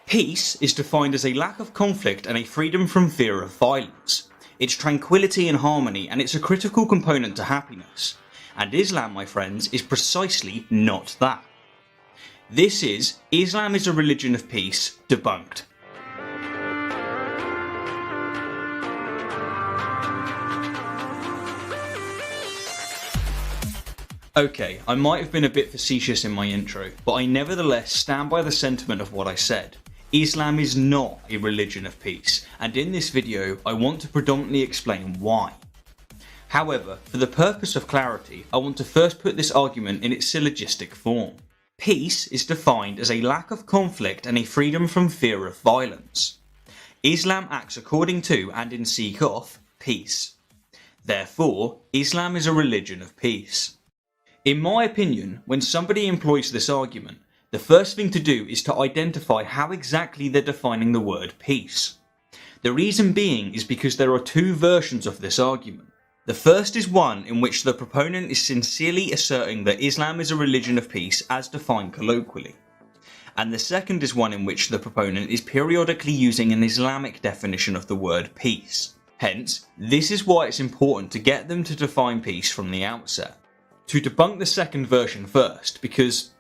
Peace is defined as a lack of conflict and a freedom from fear of violence. It's tranquility and harmony, and it's a critical component to happiness. And Islam, my friends, is precisely not that. This is Islam is a Religion of Peace debunked. Okay, I might have been a bit facetious in my intro, but I nevertheless stand by the sentiment of what I said. Islam is not a religion of peace, and in this video I want to predominantly explain why. However, for the purpose of clarity, I want to first put this argument in its syllogistic form. Peace is defined as a lack of conflict and a freedom from fear of violence. Islam acts according to and in seek of peace. Therefore, Islam is a religion of peace. In my opinion, when somebody employs this argument, the first thing to do is to identify how exactly they're defining the word peace. The reason being is because there are two versions of this argument. The first is one in which the proponent is sincerely asserting that Islam is a religion of peace as defined colloquially. And the second is one in which the proponent is periodically using an Islamic definition of the word peace. Hence, this is why it's important to get them to define peace from the outset. To debunk the second version first, because,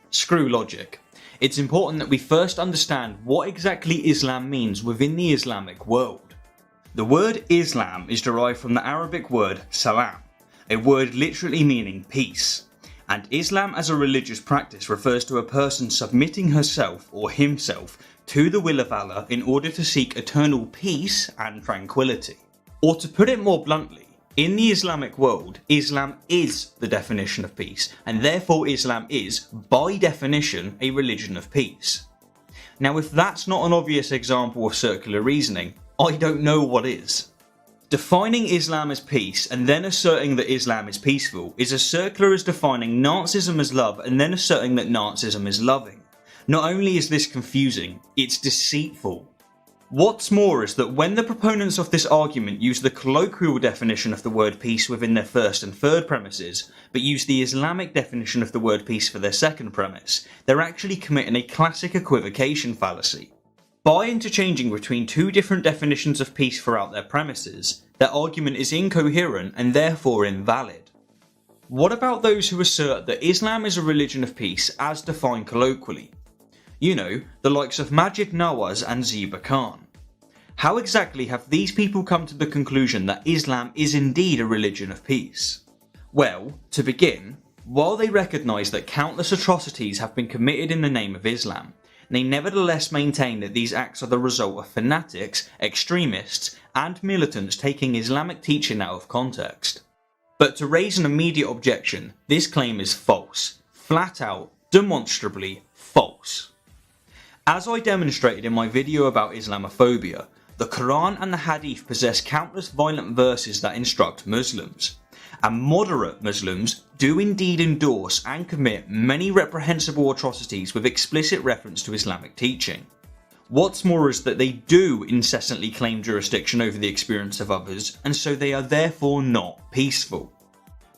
screw logic, it's important that we first understand what exactly Islam means within the Islamic world. The word Islam is derived from the Arabic word salam, a word literally meaning peace, and Islam as a religious practice refers to a person submitting herself or himself to the will of Allah in order to seek eternal peace and tranquility. Or to put it more bluntly, in the Islamic world, Islam is the definition of peace, and therefore Islam is, by definition, a religion of peace. Now, if that's not an obvious example of circular reasoning, I don't know what is. Defining Islam as peace and then asserting that Islam is peaceful is as circular as defining Nazism as love and then asserting that Nazism is loving. Not only is this confusing, it's deceitful. What's more is that when the proponents of this argument use the colloquial definition of the word peace within their first and third premises, but use the Islamic definition of the word peace for their second premise, they're actually committing a classic equivocation fallacy. By interchanging between two different definitions of peace throughout their premises, their argument is incoherent and therefore invalid. What about those who assert that Islam is a religion of peace as defined colloquially? The likes of Majid Nawaz and Ziba Khan. How exactly have these people come to the conclusion that Islam is indeed a religion of peace? Well, to begin, while they recognise that countless atrocities have been committed in the name of Islam, they nevertheless maintain that these acts are the result of fanatics, extremists, and militants taking Islamic teaching out of context. But to raise an immediate objection, this claim is false. Flat out, demonstrably false. As I demonstrated in my video about Islamophobia, the Quran and the Hadith possess countless violent verses that instruct Muslims, and moderate Muslims do indeed endorse and commit many reprehensible atrocities with explicit reference to Islamic teaching. What's more is that they do incessantly claim jurisdiction over the experience of others, and so they are therefore not peaceful.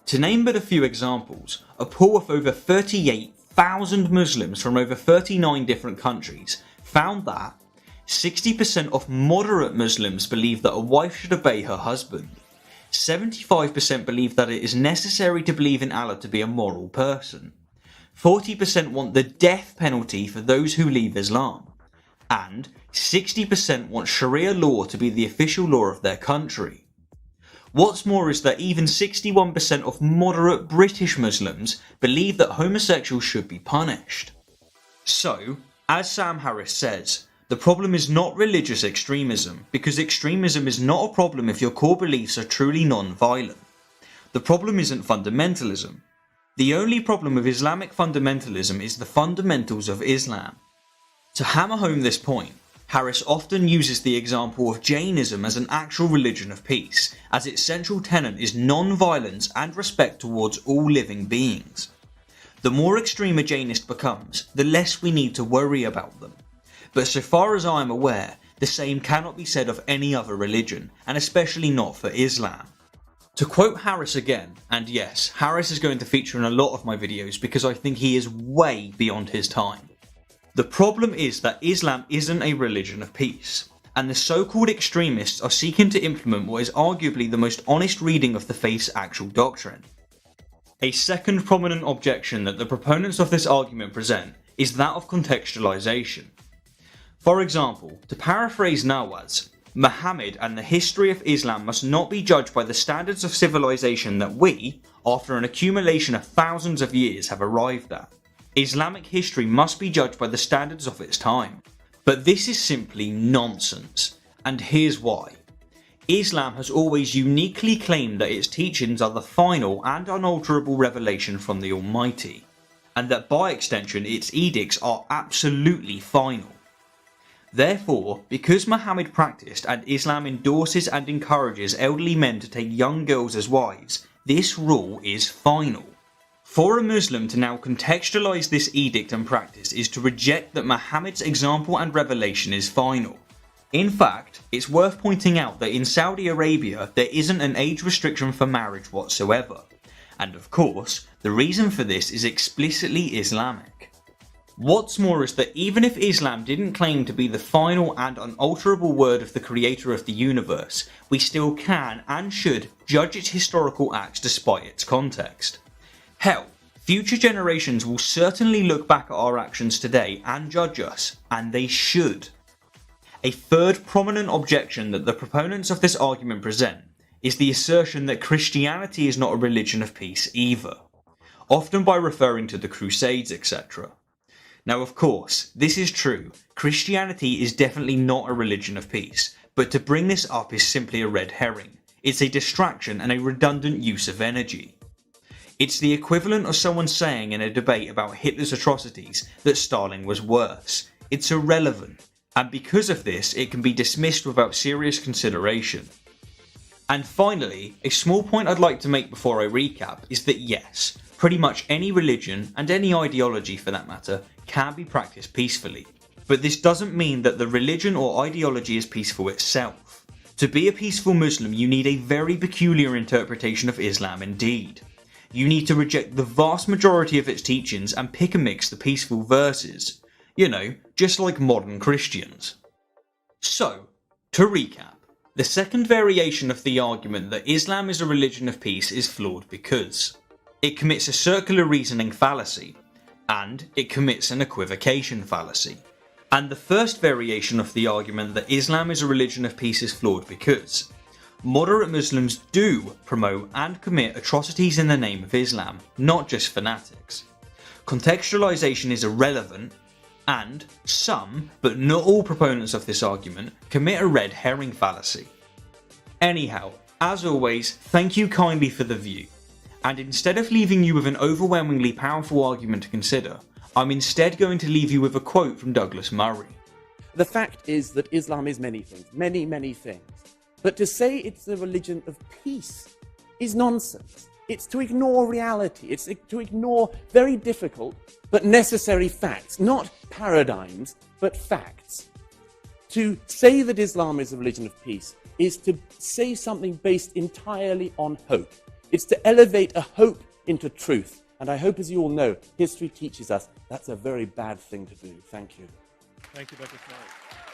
To name but a few examples, a poll of over 38,000 Muslims from over 39 different countries found that 60% of moderate Muslims believe that a wife should obey her husband. 75% believe that it is necessary to believe in Allah to be a moral person. 40% want the death penalty for those who leave Islam. And 60% want Sharia law to be the official law of their country. What's more is that even 61% of moderate British Muslims believe that homosexuals should be punished. So, as Sam Harris says, the problem is not religious extremism, because extremism is not a problem if your core beliefs are truly non-violent. The problem isn't fundamentalism. The only problem with Islamic fundamentalism is the fundamentals of Islam. To hammer home this point, Harris often uses the example of Jainism as an actual religion of peace, as its central tenet is non-violence and respect towards all living beings. The more extreme a Jainist becomes, the less we need to worry about them. But so far as I am aware, the same cannot be said of any other religion, and especially not for Islam. To quote Harris again, and yes, Harris is going to feature in a lot of my videos because I think he is way beyond his time. The problem is that Islam isn't a religion of peace, and the so-called extremists are seeking to implement what is arguably the most honest reading of the faith's actual doctrine. A second prominent objection that the proponents of this argument present is that of contextualization. For example, to paraphrase Nawaz, Muhammad and the history of Islam must not be judged by the standards of civilization that we, after an accumulation of thousands of years, have arrived at. Islamic history must be judged by the standards of its time. But this is simply nonsense, and here's why. Islam has always uniquely claimed that its teachings are the final and unalterable revelation from the Almighty, and that by extension its edicts are absolutely final. Therefore, because Muhammad practiced and Islam endorses and encourages elderly men to take young girls as wives, this rule is final. For a Muslim to now contextualize this edict and practice is to reject that Muhammad's example and revelation is final. In fact, it's worth pointing out that in Saudi Arabia there isn't an age restriction for marriage whatsoever. And of course, the reason for this is explicitly Islamic. What's more is that even if Islam didn't claim to be the final and unalterable word of the creator of the universe, we still can and should judge its historical acts despite its context. Hell, future generations will certainly look back at our actions today and judge us, and they should. A third prominent objection that the proponents of this argument present is the assertion that Christianity is not a religion of peace either, often by referring to the Crusades, etc. Now of course, this is true, Christianity is definitely not a religion of peace, but to bring this up is simply a red herring. It's a distraction and a redundant use of energy. It's the equivalent of someone saying in a debate about Hitler's atrocities that Stalin was worse. It's irrelevant, and because of this it can be dismissed without serious consideration. And finally, a small point I'd like to make before I recap is that yes, pretty much any religion, and any ideology for that matter, can be practiced peacefully. But this doesn't mean that the religion or ideology is peaceful itself. To be a peaceful Muslim you need a very peculiar interpretation of Islam indeed. You need to reject the vast majority of its teachings and pick and mix the peaceful verses. You know, just like modern Christians. So, to recap, the second variation of the argument that Islam is a religion of peace is flawed because it commits a circular reasoning fallacy, and it commits an equivocation fallacy. And the first variation of the argument that Islam is a religion of peace is flawed because moderate Muslims do promote and commit atrocities in the name of Islam, not just fanatics. Contextualization is irrelevant, and some, but not all proponents of this argument, commit a red herring fallacy. Anyhow, as always, thank you kindly for the view, and instead of leaving you with an overwhelmingly powerful argument to consider, I'm instead going to leave you with a quote from Douglas Murray. The fact is that Islam is many things, many things. But to say it's a religion of peace is nonsense. It's to ignore reality. It's to ignore very difficult but necessary facts, not paradigms, but facts. To say that Islam is a religion of peace is to say something based entirely on hope. It's to elevate a hope into truth. And I hope, as you all know, history teaches us that's a very bad thing to do. Thank you. Thank you, Dr. Smart.